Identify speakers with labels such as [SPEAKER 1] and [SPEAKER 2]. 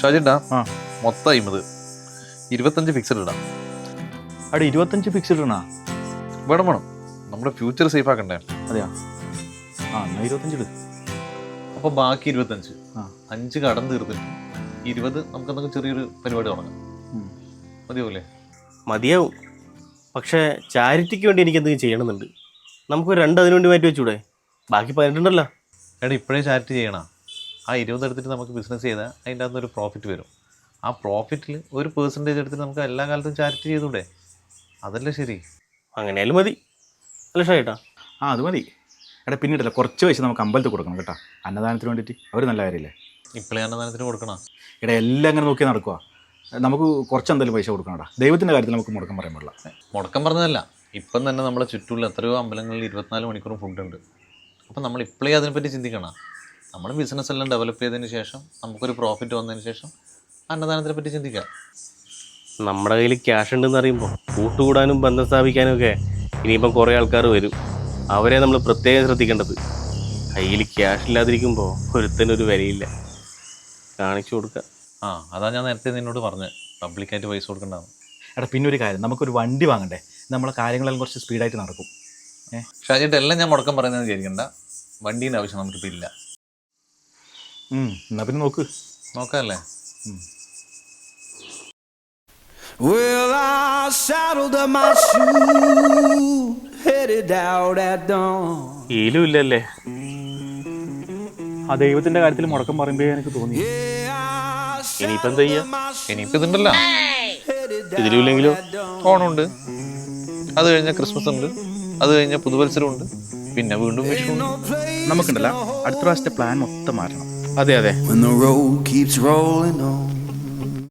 [SPEAKER 1] ഷാജിണ്ടാ മൊത്തം 50, 25 ഫിക്സഡ് ഇടാം.
[SPEAKER 2] അവിടെ 25 ഫിക്സഡ് ഇടണ?
[SPEAKER 1] വേണം വേണം, നമ്മുടെ ഫ്യൂച്ചർ സേഫ് ആക്കണ്ടേ.
[SPEAKER 2] അതെയാ? എന്നാ 25 ഇട്.
[SPEAKER 1] അപ്പോൾ ബാക്കി 25, 5 കടം തീർത്തിട്ട് 20 നമുക്ക് എന്തെങ്കിലും ചെറിയൊരു പരിപാടി തുടങ്ങാം. മതിയാവൂലേ?
[SPEAKER 3] മതിയാവും. പക്ഷേ ചാരിറ്റിക്ക് വേണ്ടി എനിക്ക് എന്തെങ്കിലും ചെയ്യണമെന്നുണ്ട്. നമുക്കൊരു 2 അതിനു വേണ്ടി മാറ്റി വെച്ചൂടെ? ബാക്കി 18 ഉണ്ടല്ലോ.
[SPEAKER 1] എടാ ഇപ്പോഴേ ചാരിറ്റി ചെയ്യണം. ആ 20 എടുത്തിട്ട് നമുക്ക് ബിസിനസ് ചെയ്താൽ അതിൻ്റെ അകത്തൊരു പ്രോഫിറ്റ് വരും. ആ പ്രോഫിറ്റിൽ ഒരു പെർസെൻറ്റേജ് എടുത്തിട്ട് നമുക്ക് എല്ലാ കാലത്തും ചാരിറ്റി ചെയ്തൂടെ? അതല്ലേ ശരി?
[SPEAKER 3] അങ്ങനെയാലും മതി. അല്ല ഷായിട്ടാ?
[SPEAKER 2] അത് മതി. എടാ പിന്നീടല്ല, കുറച്ച് പൈസ നമുക്ക് അമ്പലത്തിൽ കൊടുക്കണം കേട്ടോ, അന്നദാനത്തിന് വേണ്ടിയിട്ട്. അവർ നല്ല കാര്യമില്ലേ?
[SPEAKER 1] ഇപ്പോഴേ അന്നദാനത്തിന് കൊടുക്കണം.
[SPEAKER 2] എടാ എല്ലാം അങ്ങനെ നോക്കി നടക്കുക. നമുക്ക് കുറച്ച് എന്തായാലും പൈസ കൊടുക്കണടാ. ദൈവത്തിൻ്റെ കാര്യത്തിൽ നമുക്ക് മുടക്കം പറയാൻ പാടില്ല.
[SPEAKER 1] മുടക്കം പറഞ്ഞതല്ല, ഇപ്പം തന്നെ നമ്മളെ ചുറ്റുള്ള എത്രയോ അമ്പലങ്ങളിൽ 24 മണിക്കൂറും ഫുഡുണ്ട്. അപ്പം നമ്മൾ ഇപ്പോഴേ അതിനെപ്പറ്റി ചിന്തിക്കണം. നമ്മൾ ബിസിനസ് എല്ലാം ഡെവലപ്പ് ചെയ്തതിന് ശേഷം, നമുക്കൊരു പ്രോഫിറ്റ് വന്നതിന് ശേഷം അന്നദാനത്തിനെ പറ്റി ചിന്തിക്കാം.
[SPEAKER 3] നമ്മുടെ കയ്യിൽ ക്യാഷ് ഉണ്ടെന്ന് അറിയുമ്പോൾ കൂട്ടുകൂടാനും ബന്ധം സ്ഥാപിക്കാനും ഒക്കെ ഇനിയിപ്പം കുറേ ആൾക്കാർ വരും. അവരെ നമ്മൾ പ്രത്യേകം ശ്രദ്ധിക്കേണ്ടത്. കയ്യിൽ ക്യാഷ് ഇല്ലാതിരിക്കുമ്പോൾ ഒരുത്തനൊരു വിലയില്ല. കാണിച്ചു കൊടുക്കുക.
[SPEAKER 1] അതാ ഞാൻ നേരത്തെ നിന്നോട് പറഞ്ഞത്, പബ്ലിക്കായിട്ട് പൈസ കൊടുക്കണ്ടാവും.
[SPEAKER 2] എടാ പിന്നെ ഒരു കാര്യം, നമുക്കൊരു വണ്ടി വാങ്ങണ്ടേ? നമ്മളെ കാര്യങ്ങളെല്ലാം കുറച്ച് സ്പീഡായിട്ട് നടക്കും.
[SPEAKER 1] ഷാജിട്ട് എല്ലാം ഞാൻ മുടക്കം പറയുന്നതെന്ന് വിചാരിക്കണ്ട. വണ്ടീൻ്റെ ആവശ്യം നമുക്കിപ്പോൾ ഇല്ല.
[SPEAKER 2] എന്നാ പിന്നെ നോക്കാമല്ലേ?
[SPEAKER 4] Well, I saddled up my shoe, headed out at dawn.
[SPEAKER 3] ഈലും ഇല്ലല്ലേ?
[SPEAKER 2] ആ ദൈവത്തിൻ്റെ കാര്യത്തിൽ മുടക്കം പറയുമ്പോൾ എനിക്ക് തോന്നി.
[SPEAKER 3] ഇനിയിപ്പോൾ എന്താ ചെയ്യാ?
[SPEAKER 1] ഇനിയിപ്പോൾ ഇതുണ്ടല്ലോ,
[SPEAKER 3] ഇതിലുമില്ലെങ്കിലോ?
[SPEAKER 1] ഓണമുണ്ട്, അത് കഴിഞ്ഞാൽ ക്രിസ്മസ് ഉണ്ട്, അത് കഴിഞ്ഞാൽ പുതുവത്സരം ഉണ്ട്, പിന്നെ വീണ്ടും വിഷു ഉണ്ട്.
[SPEAKER 2] നമുക്കുണ്ടല്ലോ അടുത്ത പ്രാവശ്യത്തെ പ്ലാൻ മൊത്തം മാറ്റണം.
[SPEAKER 3] അതെ.
[SPEAKER 4] When the road keeps rolling on.